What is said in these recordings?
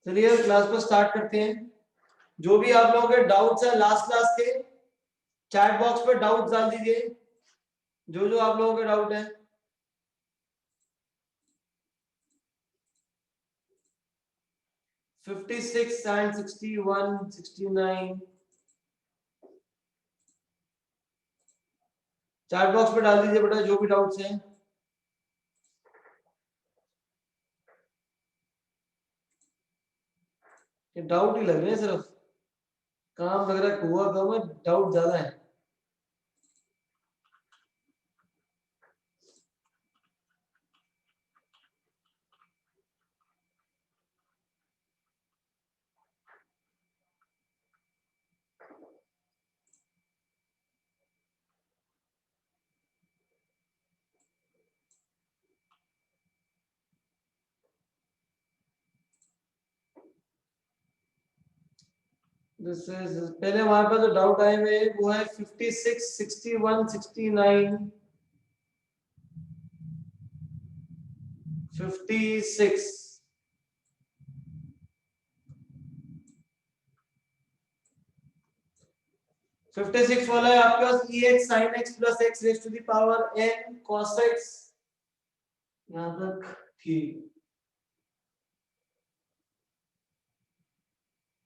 चलिए क्लास को स्टार्ट करते हैं। जो भी आप लोगों के डाउट्स है लास्ट क्लास के, चैट बॉक्स पे डाउट्स डाल दीजिए, जो जो आप लोगों के डाउट है। Fifty six and 61, 69 chat box पे डाल दीजिए बेटा, जो भी डाउट्स हैं। ये डाउट ही लग रहे हैं, सिर्फ काम लग रहा है हुआ कम है, डाउट ज्यादा है। पहले हमारे पास जो डाउट आए हुए वो है 56, 61, 69, 56, 56 वाला है आपके पास ex sin x plus x raised to the power n cos x। यहां तक ठीक।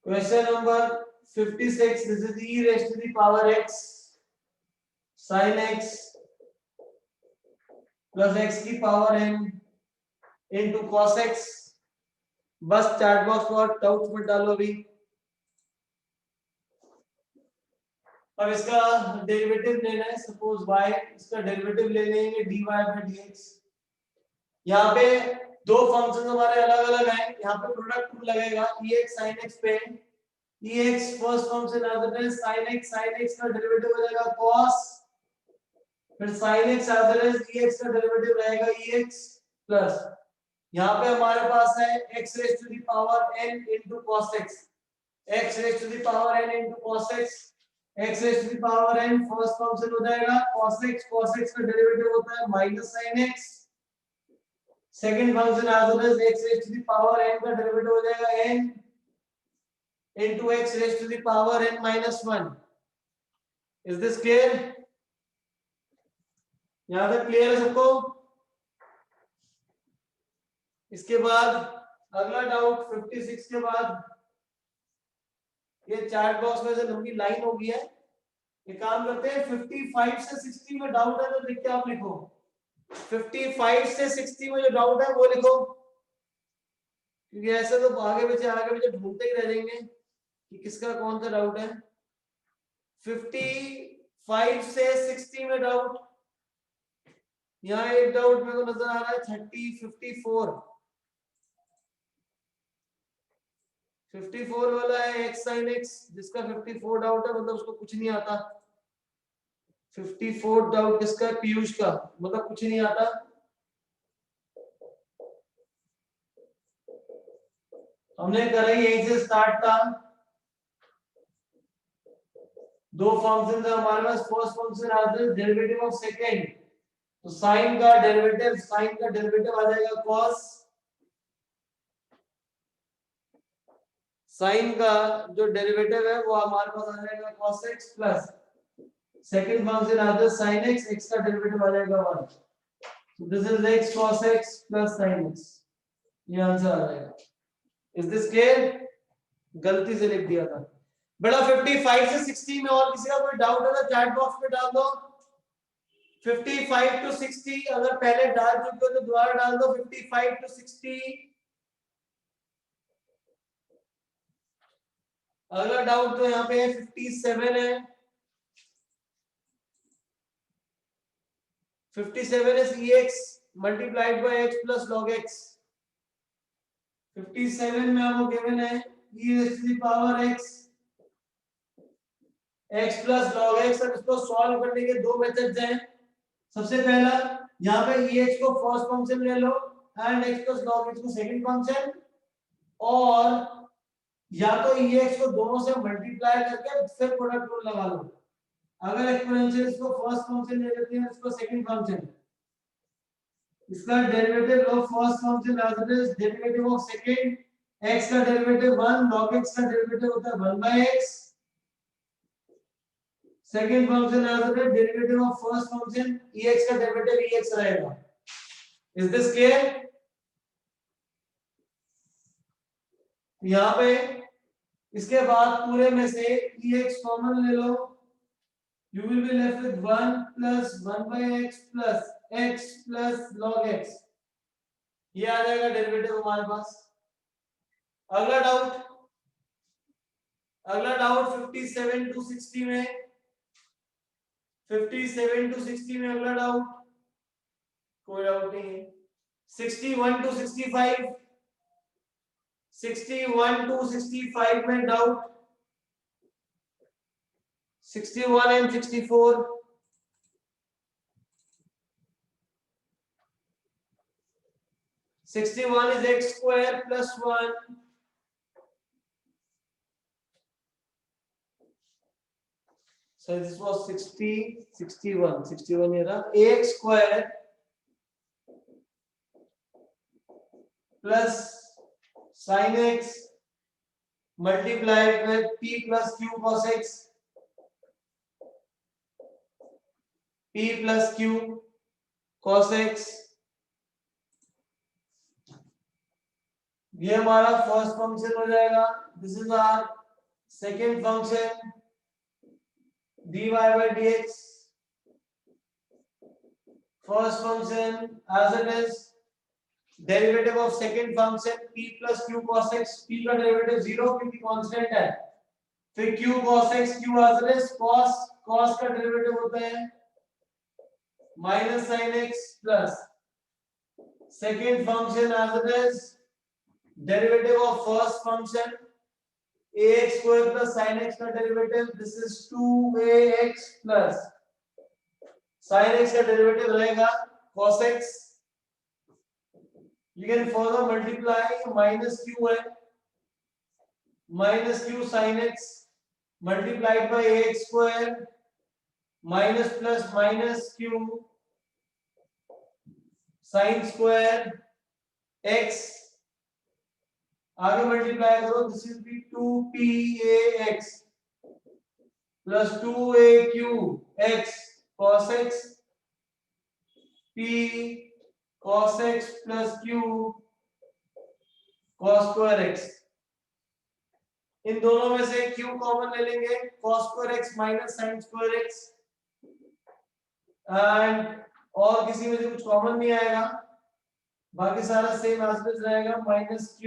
Question number 56, this is e raised to the power x sin x plus x की power n into cos x। बस chat box पर doubts मत डालो अभी। अब इसका डेरिवेटिव लेना है, सपोज y, इसका डेरिवेटिव ले लेंगे dy by dx। यहाँ पे दो फंक्शन हमारे अलग अलग हैं, यहाँ पे प्रोडक्ट रूल लगेगा ex sin x पे। ex first function as it is sin x का डेरिवेटिव हो जाएगा cos, फिर sin x as it is ex का डेरिवेटिव रहेगा ex प्लस यहाँ पे हमारे पास है x raised to the power n into cos x, x raised to the power n into cos x, x raised to the power n first function हो जाएगा cos x का derivative होता है minus sin x, second function as it is x raised to the power n का derivative हो जाएगा n into x raised to the power n minus 1। Is this clear? यहां तक क्लियर है सबको? इसके बाद अगला डाउट 56 के बाद, ये चैट बॉक्स में से लंबी लाइन हो गई है, ये काम करते हैं 55 से 60 में डाउट है तो लिख के आप लिखो। 55 से 60 में जो डाउट है वो लिखो, क्योंकि ऐसे तो आगे पीछे ढूंढते ही रह जाएंगे कि किसका कौन सा डाउट है। 55 से 60 में डाउट, यहाँ एक डाउट मेरे को नजर आ रहा है 54 वाला है x sin x, जिसका 54 डाउट है, मतलब उसको कुछ नहीं आता। 54 डाउट किसका? पीयूष का, मतलब कुछ नहीं आता। हमने करा ही यहीं से स्टार्ट था। दो फंक्शन है हमारे पास, फर्स्ट फंक्शन आता है डेरिवेटिव ऑफ सेकंड, तो साइन का डेरिवेटिव आ जाएगा cos, साइन का जो डेरिवेटिव है वो हमारे पास आ जाएगा cos x plus second function आता है sin x, x का डेरिवेटिव आ जाएगा 1। so this is x cos x plus sin x, ये आंसर आ जाएगा। Is this clear? गलती से लिख दिया था बेटा। 55 से 60 में और किसी का कोई डाउट है तो चैट बॉक्स में डाल दो। 55 to 60 अगर पहले डाल चुके हो तो दोबारा डाल दो 55 to 60। अगला डाउट तो यहाँ पे 57 है। 57 is ex multiplied by x plus log x। 57 में आपको गिवन है e raised to the power x plus log x। अब इसको सॉल्व करने के दो मेथड्स हैं। सबसे पहला, यहाँ पे ex को फर्स्ट फंक्शन ले लो and x plus log x को सेकंड फंक्शन, और या तो ex को दोनों से मल्टीप्लाई करके फिर प्रोडक्ट रूल लगा लो। अगर एक्सपोनेंशियल इसको फर्स्ट फंक्शन ले लेते हैं, इसको सेकंड फंक्शन, इसका डेरिवेटिव लो first function as it is derivative of second x का डेरिवेटिव 1, log x का डेरिवेटिव होता है 1/x. Second function as it is derivative of first function ex का डेरिवेटिव ex रहेगा. Is this clear? यहाँ पे इसके बाद पूरे में से ex कॉमन ले लो. You will be left with 1 plus 1/x plus x plus log x. ये आ जाएगा डेरिवेटिव हमारे पास. अगला डाउट 57 to 60 में. 57 to 60 में अगला डाउट. कोई डाउट नहीं है. 61 to 65. 61 to 65 में doubt. 61 and 64. 61 is x square plus 1. So this was 61 here. Ax square plus sin x multiplied with p plus q cos x. p plus q cos x. ये हमारा first function हो जाएगा. This is our second function dy by dx. First function as it is derivative of second function p plus q cos x. p का derivative 0 क्योंकि constant है. फिर q cos x, q as it is cos का derivative होता है minus sin x plus second function as it is derivative of first function ax square plus sin x का derivative. This is 2ax plus sin x का derivative रहेगा cos x. You can further multiply minus q है minus q sin x multiplied by ax square minus plus minus q sin square x. आगे multiply करो. This is B 2pax plus 2aq cos x p cos x plus q cos square x. इन दोनों में से q common ले लेंगे. cos square x minus sin square x. And और किसी में से कुछ कॉमन नहीं आएगा. बाकी सारा सेम एज इट रहेगा. Minus q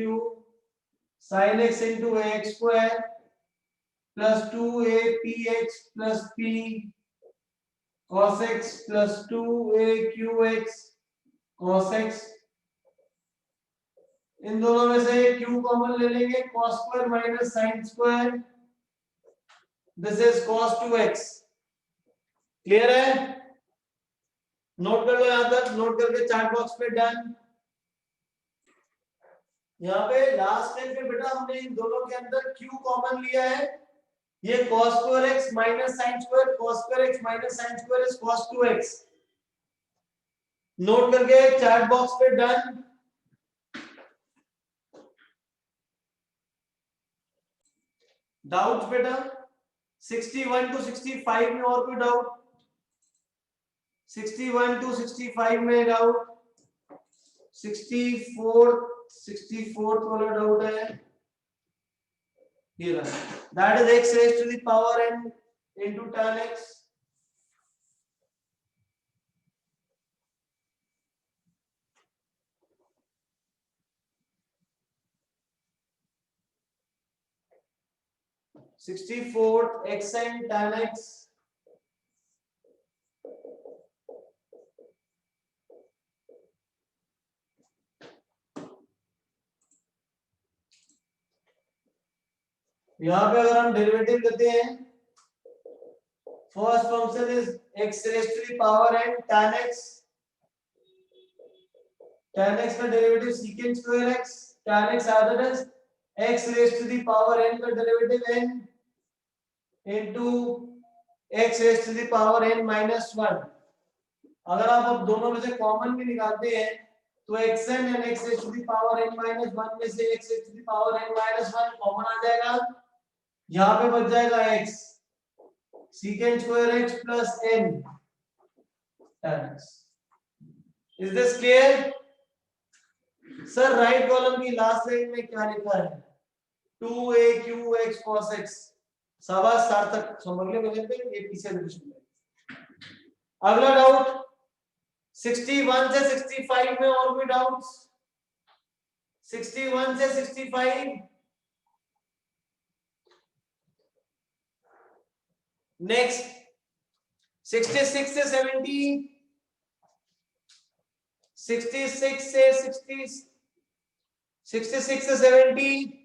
sin x into ax square plus 2apx plus p cos x plus 2aqx cos x. इन दोनों में से q कॉमन ले लेंगे. cos square minus sin square. This is cos 2x. Clear है? Note कर लो. यहां तक नोट करके चैट बॉक्स पे डन. यहाँ पे लास्ट टाइम पे बेटा हमने इन दोनों के अंदर q कॉमन लिया है. ये cos square x minus sin square cos square x minus sin square is cos 2x. Note करके चैट बॉक्स पे डन. डाउट्स बेटा 61 टू 65 में और कोई डाउट? 61 टू 65 में डाउट. 64 वाला डाउट है. ये रहा. That is x raised to the power n into tan x. x n tan x. यहाँ पे अगर हम डेरिवेटिव लेते हैं first function is x raised to the power n tan x. tan x का derivative secant square x. tan x आदर है x raised to the power n का derivative n into x raised to the power n minus 1. अगर आप अब दोनों में से कॉमन भी निकालते हैं तो xn and x raised to the power n minus 1 में से x raised to the power n minus 1 common आ जाएगा, यहाँ पे बच जाएगा x secant square x plus n tan x. Is this clear? Sir right column की last line में क्या लिखा है? 2aq cos x. शाबाश सार्थक, समझ ले मुझे ये पीछे डिवीजन में. अगला डाउट 61 से 65 में और भी डाउट्स? 61 से 65 नेक्स्ट 66 से 70 66 से 60 66 से 70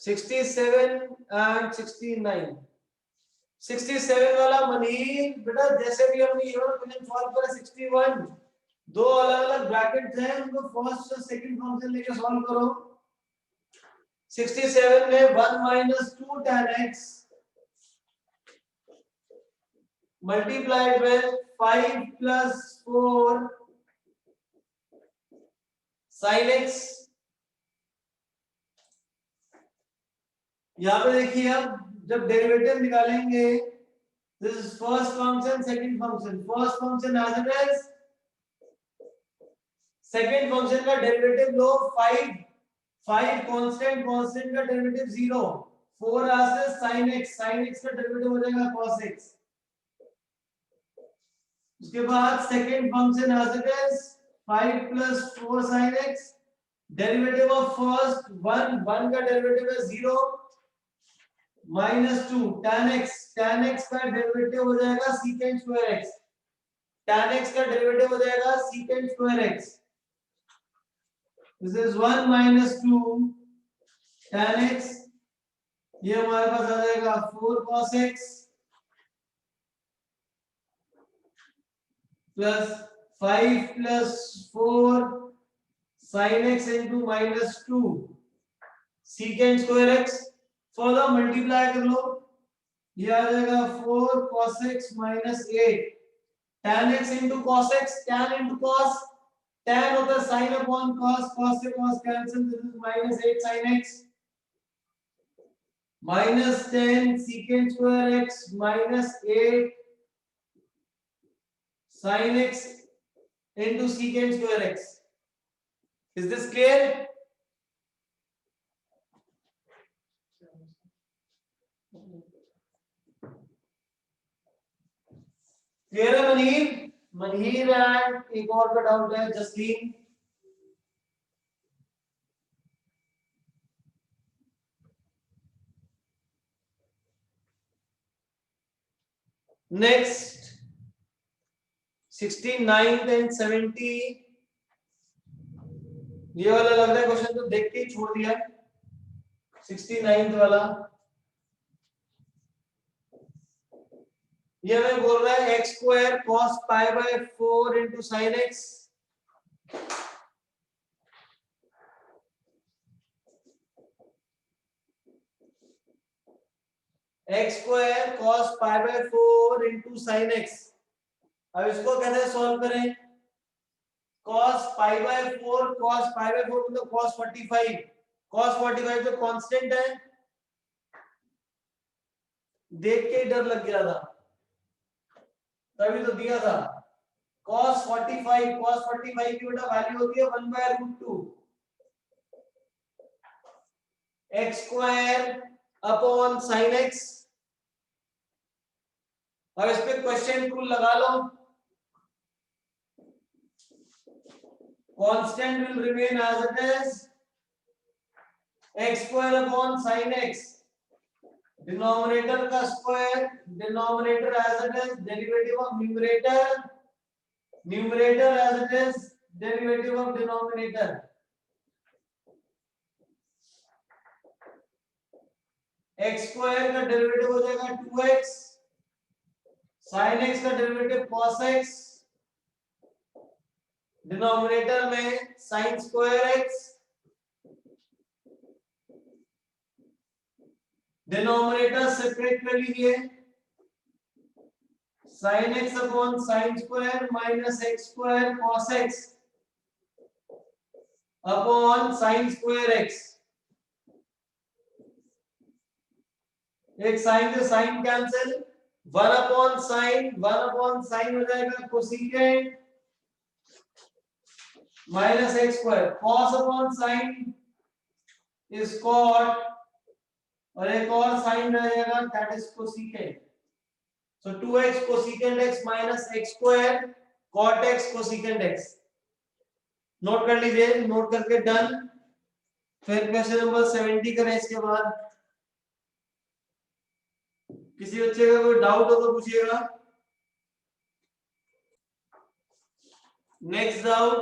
67 and 69 67 वाला मनीष बेटा जैसे भी हमने ये वाला क्वेश्चन सॉल्व करा 61 दो अलग अलग ब्रैकेट्स हैं उनको फर्स्ट और सेकंड फंक्शन लेके सॉल्व करो 67 में 1 minus 2 tan x multiplied with 5 plus 4 sin x. यहाँ पे देखिए अब जब डेरिवेटिव निकालेंगे this is first function second function first function as it is second function का डेरिवेटिव लो 5 कांस्टेंट कांस्टेंट का डेरिवेटिव 0 4 आसे sin x का डेरिवेटिव हो जाएगा cos x. उसके बाद second function as it is 5 plus 4 sin x derivative of first 1 का डेरिवेटिव है 0 minus 2 tan x का डेरिवेटिव हो जाएगा secant square x tan x का डेरिवेटिव हो जाएगा secant square x. This is 1 minus 2 tan x ये हमारे पास आ जाएगा 4 cos x plus 5 plus 4 sin x into minus 2 secant square x. Further multiply कर लो ये आ जाएगा 4 cos x minus 8 tan x into cos x tan into cos tan होता है sin upon cos cos से cos cancel this is minus 8 sin x minus 10 secant square x minus 8 sin x into secant square x. Is this clear? Clear है Manhir and एक और का doubt है Jasleen. Next 69 and 70 ये वाला लग रहा है क्वेश्चन तो देख के ही छोड़ दिया 69 वाला. ये हमें बोल रहा है x square cos pi by 4 into sin x x square cos pi by 4 into sin x. अब इसको कैसे सॉल्व करें? cos pi by 4 मतलब cos 45 जो कांस्टेंट है देख के डर लग गया था तभी तो दिया था cos 45 की बेटा वैल्यू होती है 1 by √2 x square upon sin x. अब इस पे क्वेश्चन टूल लगा लो constant will remain as it is x square upon sin x denominator का square denominator as it is derivative of numerator as it is derivative of denominator. x square का derivative हो जाएगा 2x sin x का derivative cos x denominator में sin square x denominator separate कर लीजिए sin x upon sin square minus x square cos x upon sin square x। एक sin से sin cancel, 1 upon sin हो जाएगा cosecant minus x square, cos upon sin is cot और एक और sin रहेगा that is cosecant. So 2x cosecant x minus x square cot x cosecant x। Note कर लीजिए, नोट करके डन। फिर क्वेश्चन नंबर 70 करें इसके बाद। किसी बच्चे का कोई डाउट हो तो पूछिएगा। नेक्स्ट डाउट,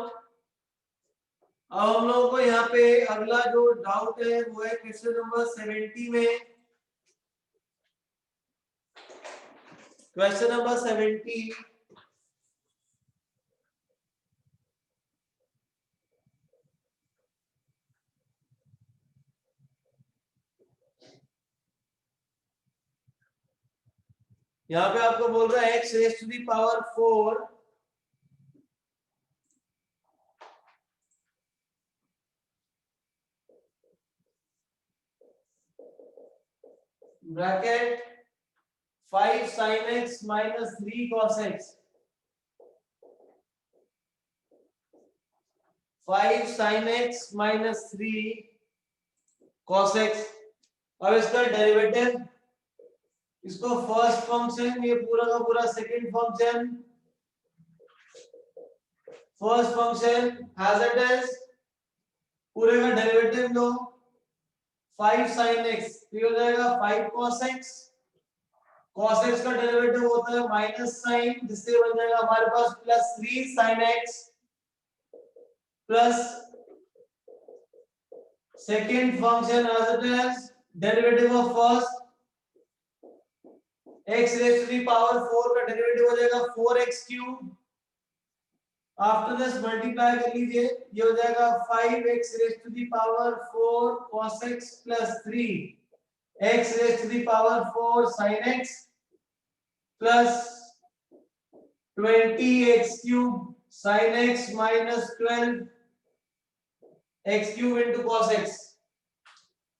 अब हम लोगों को यहाँ पे अगला जो डाउट है वो है क्वेश्चन नंबर 70 में। क्वेश्चन नंबर 70 यहाँ पे आपको बोल रहा है x raise to the power 4 bracket 5 sin x minus 3 cos x, 5 sin x minus 3 cos x। अब इसका डेरिवेटिव, इसको फर्स्ट फंक्शन, ये पूरा का पूरा second function, first function as it is पूरे का डेरिवेटिव लो। 5 sin x ये हो जाएगा 5 cos x, cos x का डेरिवेटिव होता है माइनस साइन, जिससे बन जाएगा हमारे पास plus 3 sin x plus second function as it is derivative of first x raise to the power 4 का डेरिवेटिव हो जाएगा 4x cube. After this multiply कर लीजिए, ये हो जाएगा 5x raise to the power 4 cos x plus 3 x raise to the power 4 sin x plus 20x cube sin x minus 12 x cube into cos x।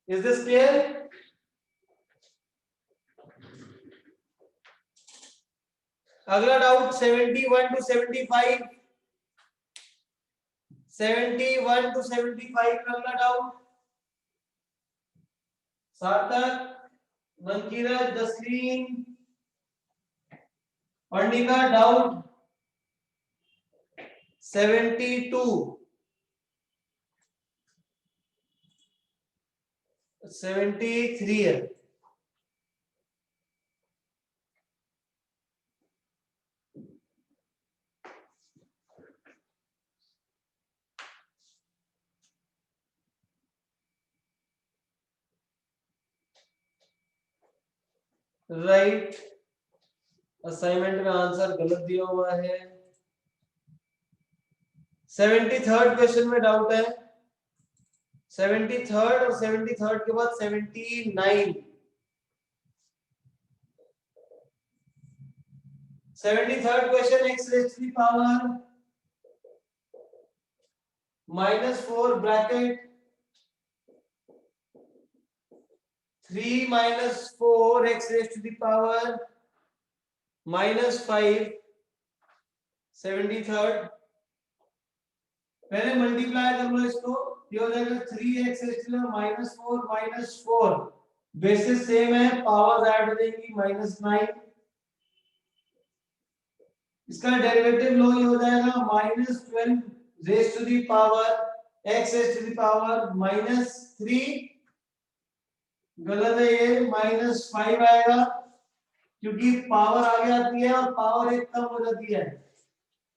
Is this clear? अगला doubt 71 to 75, 71 to 75 का अगला doubt. सार्थक, Mankirat, Jasleen, अर्णिका doubt 72 73 है। Right, assignment में answer गलत दिया हुआ है। 73rd क्वेश्चन में डाउट है। 73rd और 73rd के बाद 79, 73rd question x raise to the power -4 bracket 3 minus 4 x raised to the power minus 5, 73rd। पहले मल्टीप्लाई कर लो इसको, ये हो जाएगा 3x raised to the minus 4 minus 4, basis same है, पावर्स ऐड हो जाएंगी -9। इसका डेरिवेटिव लो, ये हो जाएगा -12 raised to the power x raised to the power -3, गलत है ये, -5 आएगा क्योंकि पावर आगे आती है और पावर एक कम हो जाती है।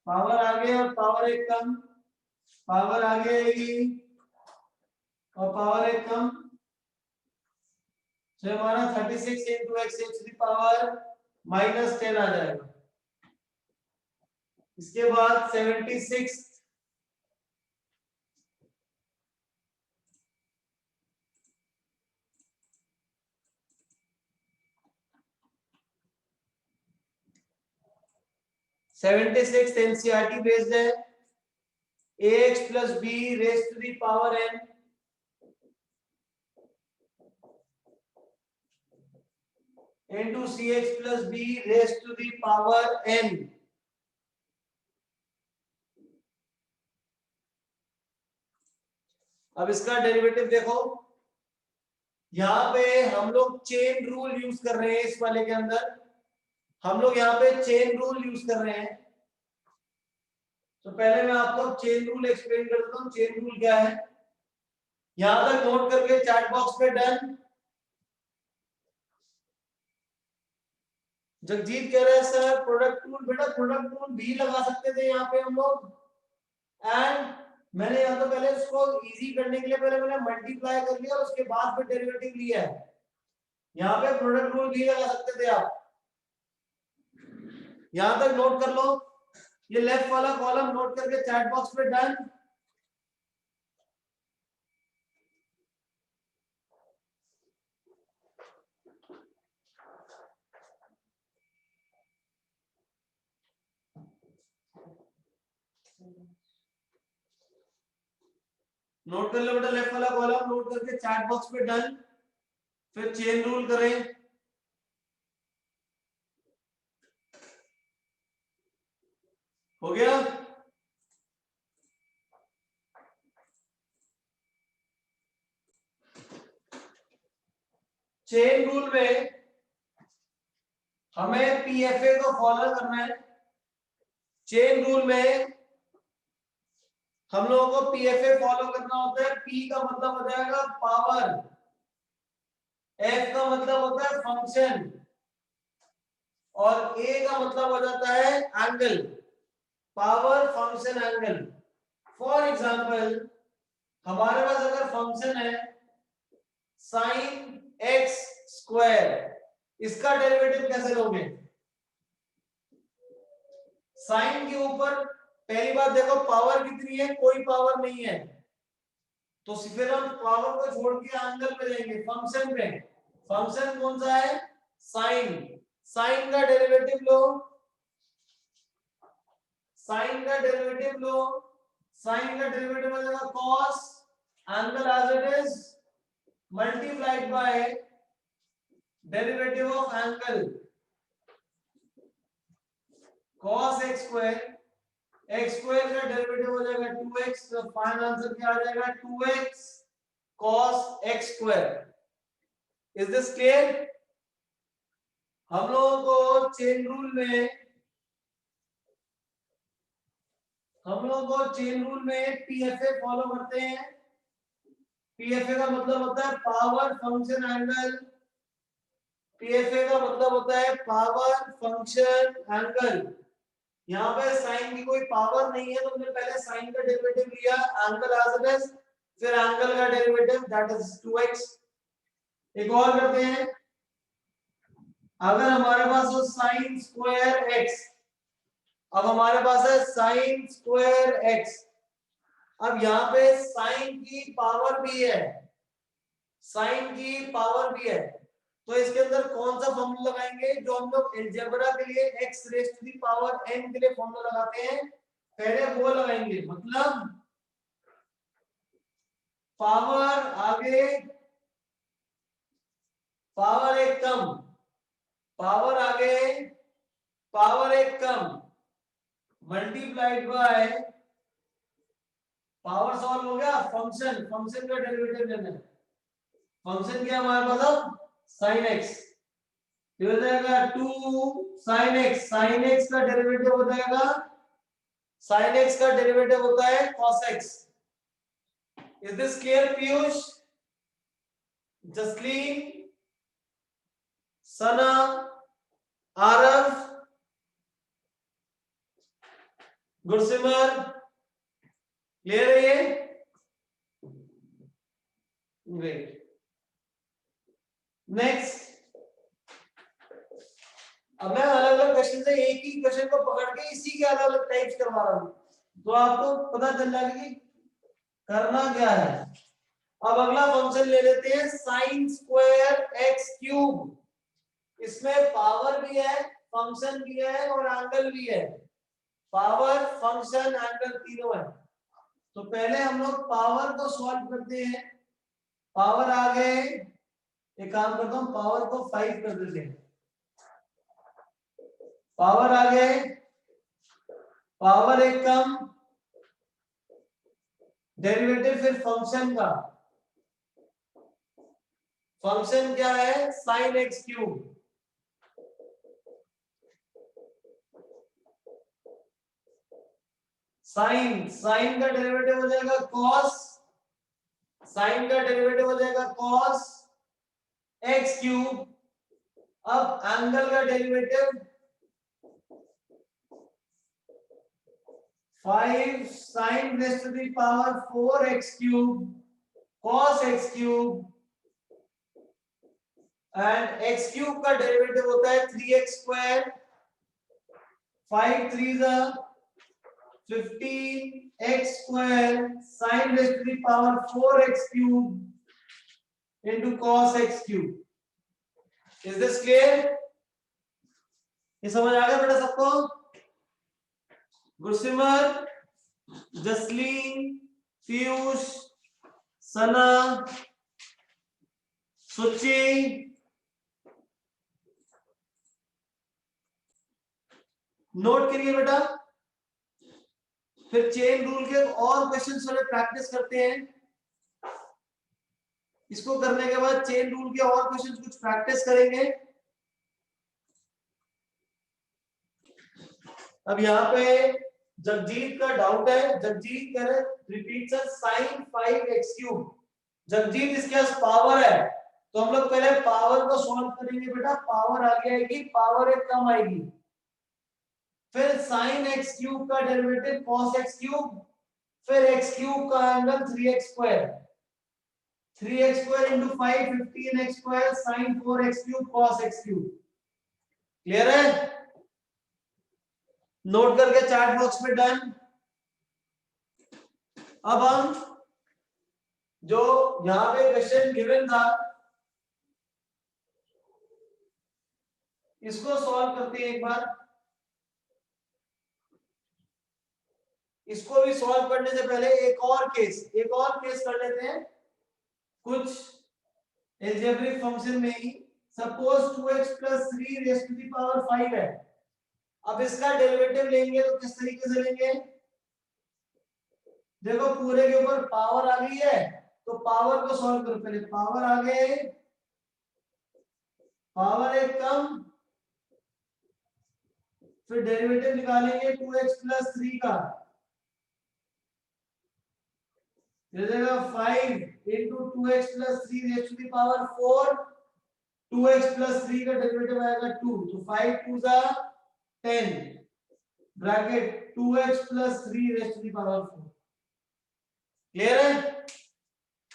पावर आगे और पावर एक कम, पावर आगे आएगी और पावर एक कम, तो हमारा 36 into x raised to the power -10 आ जाएगा। इसके बाद 76, 76 एनसीईआरटी बेस्ड है। ax plus b raised to the power n into cx plus b raised to the power n। अब इसका डेरिवेटिव देखो, यहां पे हम लोग चेन रूल यूज कर रहे हैं। इस वाले के अंदर हम लोग यहाँ पे चेन रूल यूज कर रहे हैं। तो पहले मैं आपको चेन रूल एक्सप्लेन कर देता हूँ। चेन रूल क्या है, यहां तक नोट करके चैट बॉक्स पे डन। जगजीत कह रहे हैं सर प्रोडक्ट रूल, बेटा प्रोडक्ट रूल भी लगा सकते थे यहाँ पे हम लोग। एंड मैंने यहाँ तो पहले उसको इजी करने के लिए पहले मैंने मल्टीप्लाई कर लिया, उसके बाद फिर डेरिवेटिव लिया है। यहाँ पे प्रोडक्ट रूल भी लगा सकते थे आप। यहां तक नोट कर लो, ये लेफ्ट वाला कॉलम नोट करके चैट बॉक्स पे डन। नोट कर लो बेटा, लेफ्ट वाला कॉलम नोट करके चैट बॉक्स पे डन। फिर चेन रूल करें। हो गया। चेन रूल में हमें पीएफए को फॉलो करना है। चेन रूल में हम लोगों को पीएफए फॉलो करना होता है। पी का मतलब हो जाएगा पावर, एफ का मतलब होता है फंक्शन, और ए का मतलब हो जाता है angle, power function angle. For example हमारे पास अगर फंक्शन है साइन एक्स स्क्वायर, इसका डेरिवेटिव कैसे लोगे? साइन के ऊपर पहली बात देखो पावर कितनी है, कोई पावर नहीं है, तो फिर हम पावर को छोड़ के एंगल पे जाएंगे, फंक्शन पे। फंक्शन कौन सा है? साइन। साइन का डेरिवेटिव लो, साइन का डेरिवेटिव लो। साइन का डेरिवेटिव हो जाएगा cos angle as it is multiplied by derivative of angle cos x square. x square का डेरिवेटिव हो जाएगा 2x, तो फाइनल आंसर क्या आ जाएगा? 2x cos x square. Is this clear? हम लोगों को चेन रूल में पीएफए फॉलो करते हैं। पीएफए का मतलब होता है पावर फंक्शन एंगल। पीएफए का मतलब होता है पावर फंक्शन एंगल। यहाँ पे साइन की कोई पावर नहीं है, तो हमने पहले साइन का डेरिवेटिव लिया एंगल एज इट इज, फिर एंगल का डेरिवेटिव दैट इज 2x। एक और करते हैं, अगर हमारे पास हो साइन स्क्वायर x, अब हमारे पास है साइन स्क्वायर x। अब यहाँ पे साइन की पावर भी है, साइन की पावर भी है, तो इसके अंदर कौन सा फॉर्मूला लगाएंगे जो हम लोग अलजेब्रा के लिए x raise to the power n के लिए फॉर्मूला लगाते हैं, पहले वो लगाएंगे। मतलब पावर आगे, पावर एक कम, पावर आगे, पावर एक कम, मल्टीप्लाइड बाय पावर सॉल्व हो गया। फंक्शन, फंक्शन का डेरिवेटिव लेना है। फंक्शन क्या हमारे पास अब? sin x। हो जाएगा 2 sin x। sin x का डेरिवेटिव हो जाएगा, sin x का डेरिवेटिव होता है cos x। Is this clear Piyush, Jasleen, Sana, Aarav, Gursimar, clear है ये? ग्रेट। नेक्स्ट, अब मैं अलग अलग क्वेश्चन से एक ही क्वेश्चन को पकड़ के इसी के अलग अलग टाइप्स करवा रहा हूं, तो आपको पता चल जाएगा कि करना क्या है। अब अगला फंक्शन ले लेते हैं साइन स्क्वायर एक्स क्यूब। इसमें पावर भी है, फंक्शन भी है और एंगल भी है। पावर, फंक्शन, एंगल तीनों है। तो पहले हम लोग पावर को सॉल्व करते हैं। पावर आ गए, एक काम करता हूं, पावर को 5 कर देते हैं। पावर आ गए, पावर एक कम, डेरिवेटिव फिर फंक्शन का। फंक्शन क्या है? Sine X cube. Sine, sine का डेरिवेटिव हो जाएगा कॉस, साइन का डेरिवेटिव हो जाएगा कॉस एक्स क्यूब। अब एंगल का derivative 5 sin raised to the power 4x cube cos x cube, and x cube का डेरिवेटिव होता है 3x square, 5 3 15x square sin raised to the power 4x cube into cos x cube. Is this clear? ये समझ आ गया बेटा सबको? गुरसिमर, जसलीन, पीयूष, सना, सुची, note करिए बेटा। फिर चेन रूल के और क्वेश्चन थोड़े प्रैक्टिस करते हैं। इसको करने के बाद चेन रूल के और क्वेश्चन कुछ प्रैक्टिस करेंगे। अब यहाँ पे जगजीत का डाउट है। जगजीत कह रहे repeat sir sine 5x cube. Jagjit इसके पास पावर है, तो हम लोग पहले पावर को सॉल्व करेंगे बेटा। पावर आगे आएगी, पावर एक कम आएगी, फिर साइन एक्स क्यूब का डेरिवेटिव कॉस एक्स क्यूब, फिर एक्स क्यूब का angle 3x square, 3x square into 5 15x square sine 4x cube cos x cube. Clear है? नोट करके चैट बॉक्स में डन। अब हम जो यहां पे क्वेश्चन गिवन था इसको सॉल्व करते हैं एक बार। इसको भी सॉल्व करने से पहले एक और केस कर लेते हैं कुछ अलजेब्रिक फंक्शन में ही। Suppose 2x + 3 raise to the power 5 है। अब इसका डेरिवेटिव लेंगे तो किस तरीके से लेंगे? देखो पूरे के ऊपर पावर आ गई है, तो पावर को सॉल्व करो। पहले पावर आ गए, पावर एक कम, फिर डेरिवेटिव निकालेंगे 2x + 3 का, ये देगा 5 into 2x + 3 raise to the power 4। 2x + 3 का डेरिवेटिव आएगा 2, तो 5 2 10 bracket 2x + 3 raise to the power 4। Clear है?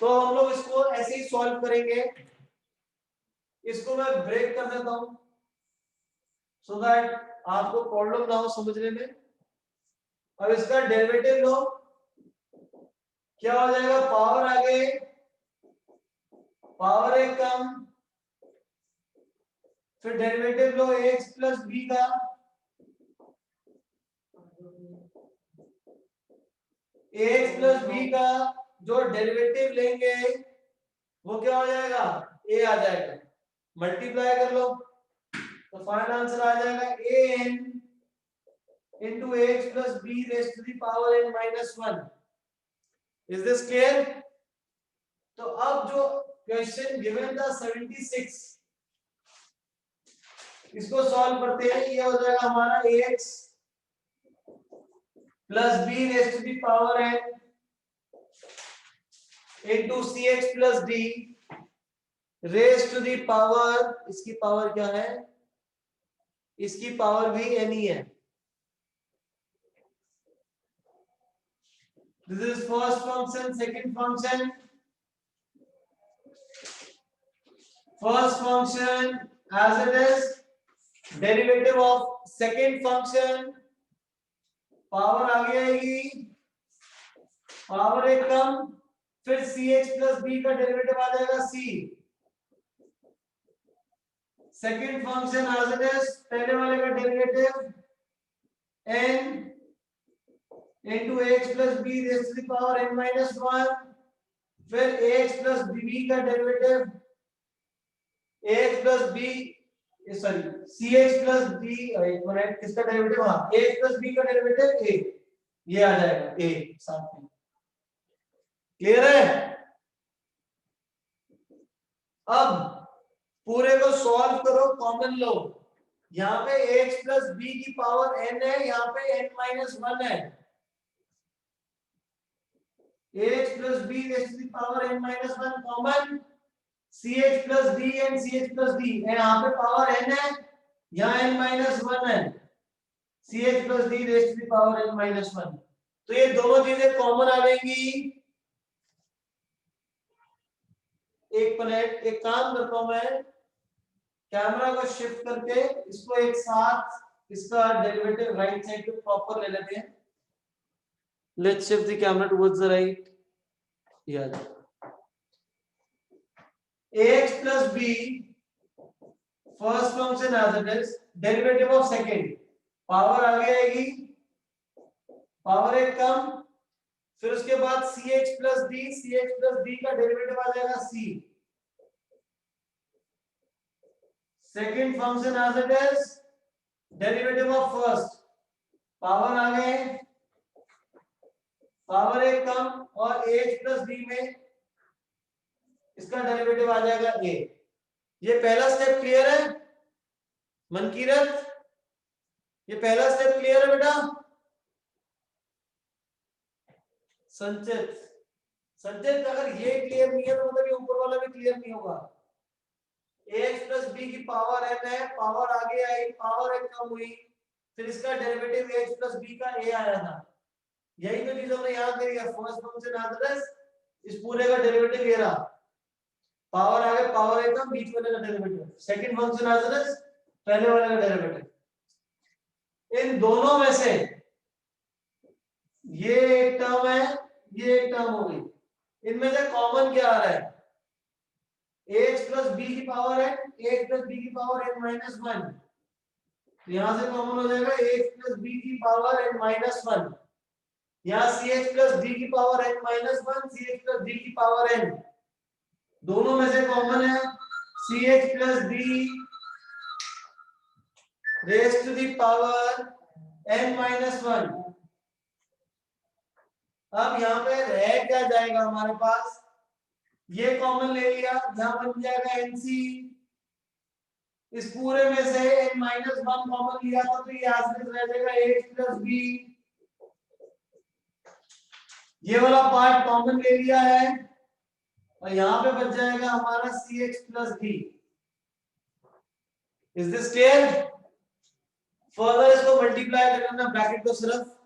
तो हम लोग इसको ऐसे ही सॉल्व करेंगे। इसको मैं ब्रेक कर देता हूं सो दैट आपको प्रॉब्लम ना हो समझने में। अब इसका डेरिवेटिव लो, क्या हो जाएगा? पावर आगे, पावर एक कम, फिर डेरिवेटिव लो ax + b का, ax + b का जो डेरिवेटिव लेंगे वो क्या हो जाएगा? a आ जाएगा, मल्टीप्लाई कर लो तो फाइनल आंसर आ जाएगा an into ax + b raised to the power n - 1। Is this clear? तो अब जो क्वेश्चन गिवन था 76, इसको सॉल्व करते हैं। ये हो जाएगा हमारा ax + b raised to the power n into cx + d raised to the power, इसकी पावर क्या है? इसकी पावर भी n ही है। This is first function, second function. First function as it is, derivative of second function, power आगे आएगी, power एक कम, फिर cx + b का डेरिवेटिव आ जाएगा c। Second function as it is, पहले वाले का derivative n into ax plus b raised to the power n minus 1, फिर ax plus b का derivative ax plus b sorry cx plus b, एक minute, किसका derivative, हाँ ax plus b का derivative a, ये आ जाएगा a साथ में। क्लियर है? अब पूरे को सॉल्व करो, कॉमन लो। यहाँ पे ax plus b की पावर n है, यहाँ पे n minus 1 है। ax plus b raised to the power n minus 1 common, ch plus d and ch plus d, यहाँ पे पावर n है, यहाँ n minus 1 है, ch plus d raised to the power n minus 1। तो ये दोनों चीजें कॉमन आएंगी। एक मिनट, एक काम करता हूं मैं, कैमरा को शिफ्ट करके इसको एक साथ इसका डेरिवेटिव राइट साइड पे प्रॉपर ले लेते हैं। Let's shift the camera towards the right. याद ax plus b first function as it is, derivative of second, power आगे आएगी, पावर एक कम, फिर उसके बाद ch plus d का डेरिवेटिव आ जाएगा c, second function as it is, derivative of first, power आ गए, पावर एक कम, और h plus d में इसका डेरिवेटिव आ जाएगा a। ये पहला स्टेप क्लियर है मनकीरत? ये पहला स्टेप क्लियर है बेटा? संचित, संचित अगर ये क्लियर नहीं है तो मतलब ये ऊपर वाला भी क्लियर नहीं होगा। ax plus b की पावर n है, पावर आगे आई, पावर एक कम हुई, फिर इसका डेरिवेटिव ax plus b का a आया था। यही तो चीज हमने याद करी है। फर्स्ट फंक्शन आदर्श, इस पूरे का डेरिवेटिव ये रहा, पावर आगे, पावर एक कम, बीच वाले का डेरिवेटिव, सेकंड फंक्शन आदर्श, पहले वाले का डेरिवेटिव। इन दोनों में से ये एक टर्म है, ये एक टर्म हो गई, इनमें से कॉमन क्या आ रहा है? ax plus b की पावर है, ax plus b की पावर n minus 1, यहां से कॉमन हो जाएगा ax plus b की पावर n minus 1, यहां ch plus d की power n minus 1, ch plus d की पावर n, दोनों में से कॉमन है ch plus d raised to the power n minus 1। अब यहाँ पे रह क्या जाएगा हमारे पास, ये कॉमन ले लिया, यहां बन जाएगा nc, इस पूरे में से n minus 1 कॉमन लिया था तो ये आंसर रह जाएगा ax plus b, ये वाला पार्ट कॉमन ले लिया है, और यहां पे बच जाएगा हमारा ch plus d। Is this clear? Further इसको मल्टीप्लाई करना ब्रैकेट को सिर्फ